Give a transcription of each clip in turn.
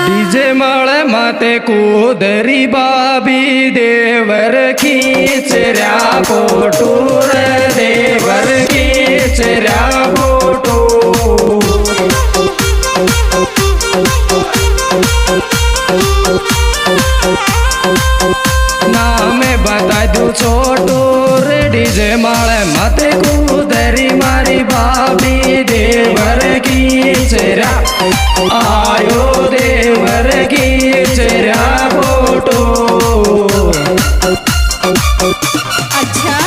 DJ माळे माते कुदरी बाबी देवर खीच ऱ्या पोटूर देवर खीच ऱ्या पोटू नाम बता दू छोटू रे डीजे माळे माते कुदरी मारी बाबी देवर खीच ऱ्या आयो देवर खीच ऱ्या फोटो। अच्छा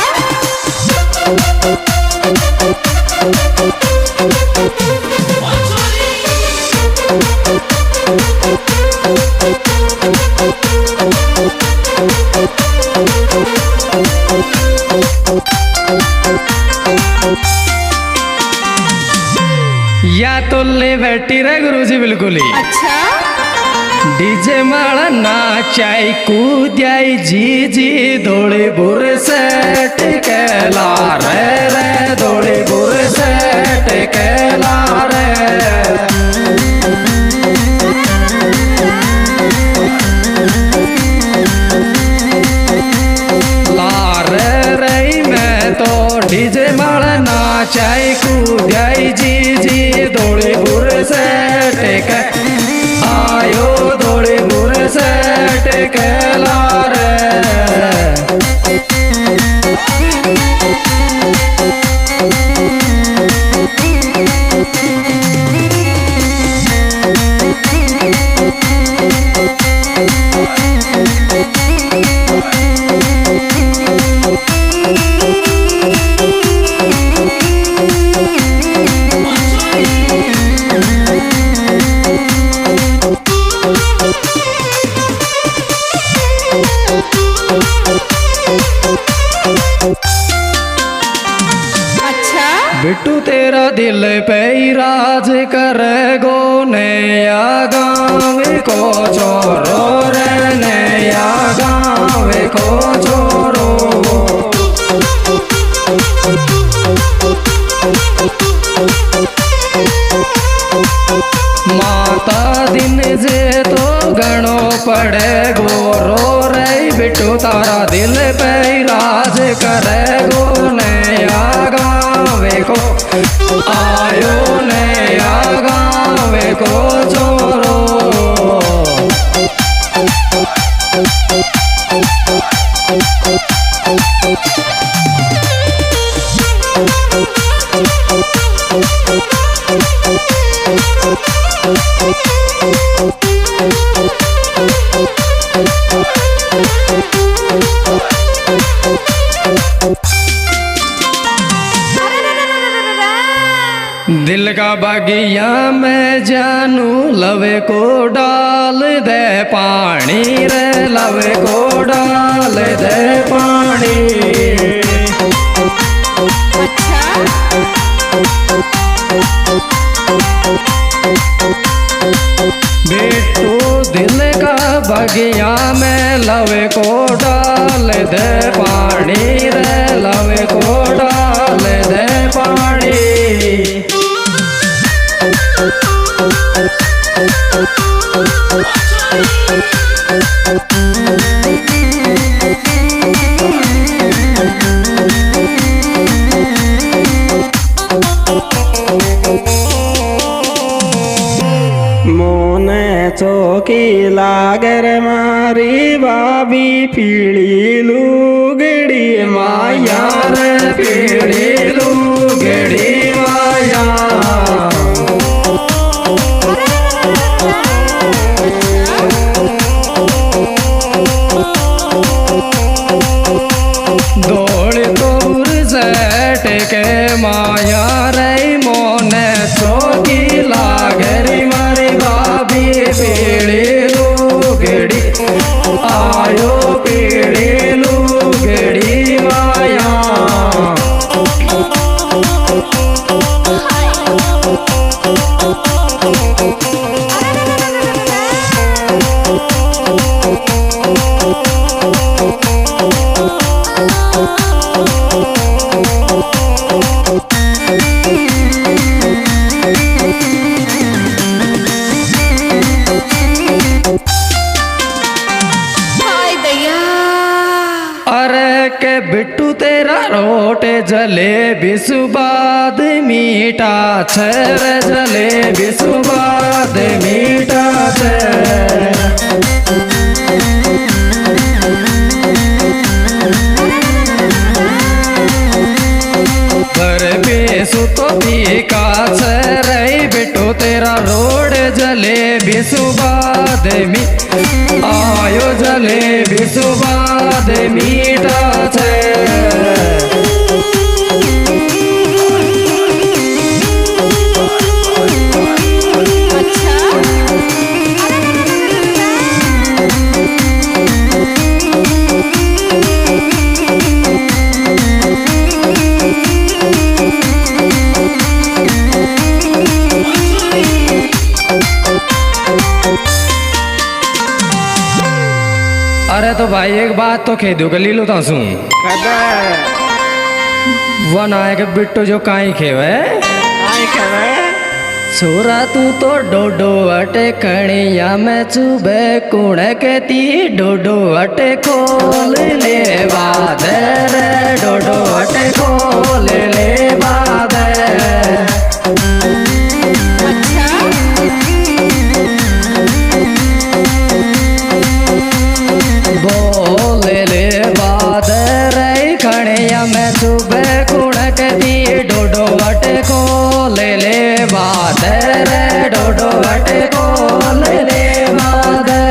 या तोल्ले बैठी रे गुरुजी बिल्कुल ही। अच्छा डीजे माला नाचाई कूद्याई जी जी धोड़ी बुर सेट केला रे धोड़ी बुर सेट केला रे लार रे मैं तो डीजे माला नाचाई कूद्याई जी जी धोड़ी बुर सेट के आयो धोड़ी बुर सेट केला रे बिट्टू तेरा दिल पे राज कर गो नया गाँव को छोरो रे नया गाँव को छोरो माता दिन जे तो गणो पड़े गोरो रे बिट्टू तारा दिल पे राज करे गो नया गाँव को आयो नया गाँव को छोरो। दिल का बागिया में जानू लवे को डाल दे पानी रे लवे को डाल दे पानी। बिट्टू दिल का बगिया में लवे को डाल दे पानी रे लवे को डाल दे पानी। मोने चौकी लागर मारी बाबी पीड़ी लुगड़ी माया रे पीड़ी लुगड़ी माया दौड़ तोर सेट के माया रे मोने चौकी लागे हाय दैया अरे के बिट्टू तेरा रोटे जलेबी सुबाद मीठा छे रे जलेबी सुबाद मीठा छे बेसु तो पीका छे रे बिट्टू तेरा रोड जलेबी सुबाद मी आयो जलेबी सुबाद मीठा छे अच्छा अरे तो भाई एक बात तो कह दो गली लो तासू कदे वन आए के बिट्टू जो काई खेवे आई करे छोरा तू तो डोडो अटे कणिया में चुबे कुण के ती डोडो अटे खोल ले बादे रे डोडो अटे खोल ले बादे अच्छा बोल ले बादे रे कणिया में चुबे कुण के ती डोडो अटे खोल ले बादे रे डोडो अटे खोल ले बादे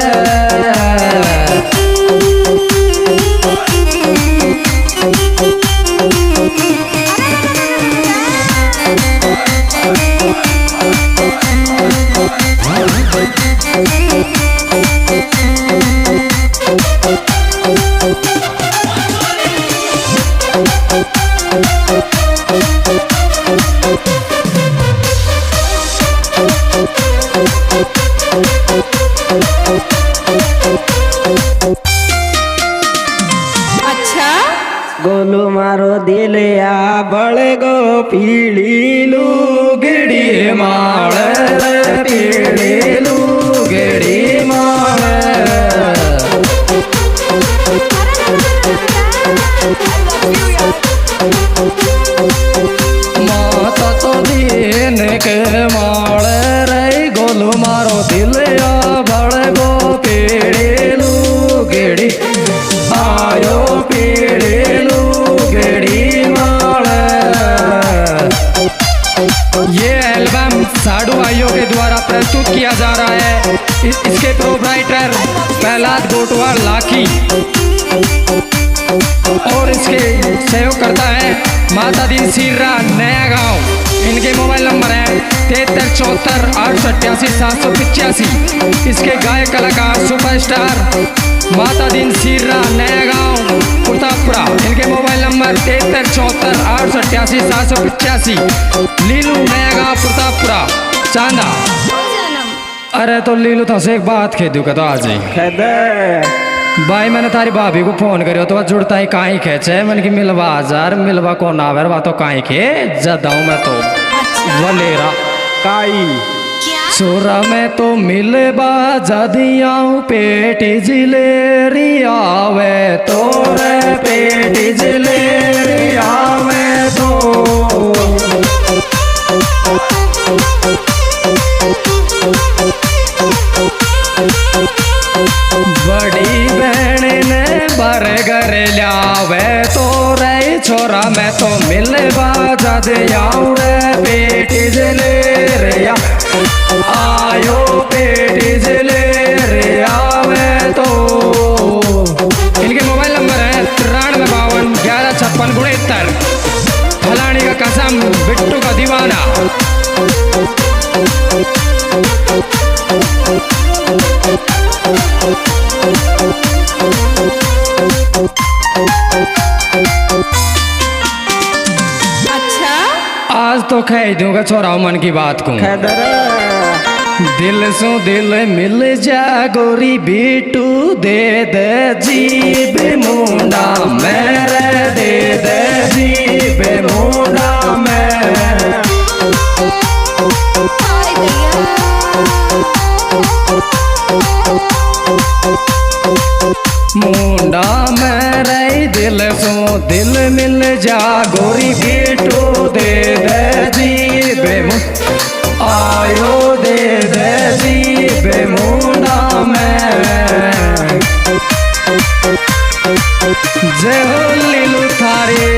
अच्छा गोलू मारो दिल आ बड़े गो पीली लुगड़ी माळ रे पीड़ी लुगड़ी माळ माता तो दीन के माळ रे गोलू मारो दिल आ बड़ गो पीड़ी लुगड़ी आयो पीड़ी लुगड़ी माळ ये एल्बम साडू भाइयों के द्वारा प्रस्तुत किया जा रहा है इसके प्रोप्राइटर प्रहलाद गोटवाल लाखी और इसके सहयोग करता है माता दीन सीरा नया गांव। इनके मोबाइल नंबर है 7374 888 785। इसके गायक कलाकार सुपरस्टार माता दीन सीरा नया गांव प्रतापपुरा। इनके मोबाइल नंबर 7374 888 785। लीलू नया गांव प्रतापपुरा चांदा। अरे तो लीलू था से एक बात कह दूँ तो आज कदे भाई मैंने तारी भाभी को फोन करियो तो जुड़ता ही काई खेचे मन की मिलवा हजार मिलवा को ना वा तो काई के जदाऊ मैं तो वलेरा काई छोरा में तो मिलबा जदियाऊ पेटी जिलेरी आवे तो रे पेटी जिलेरी आवे तो बड़ी बहन ने बरगर लावे तो रे छोरा मैं तो मिलबा जदियाऊ रे पेटी जिलेरी आयो पेटी जिले रे आवे तो। इनके मोबाइल नंबर है 9352 1156 फलानी का कसम बिट्टू का दीवाना। अच्छा आज तो कह दूंगा छोरा मन की बात को। खदर दिल सो दिल मिल जा गोरी बीटू दे दे जीब मुंडा मेरे दे दे जीब मुंडा मेरे हाय दैया मुंडा मेरे दिल सो दिल मिल जा गोरी बीटू दे दे जीब आयो दे दे जीब मुंडा मेरे जय हो लीलू थारी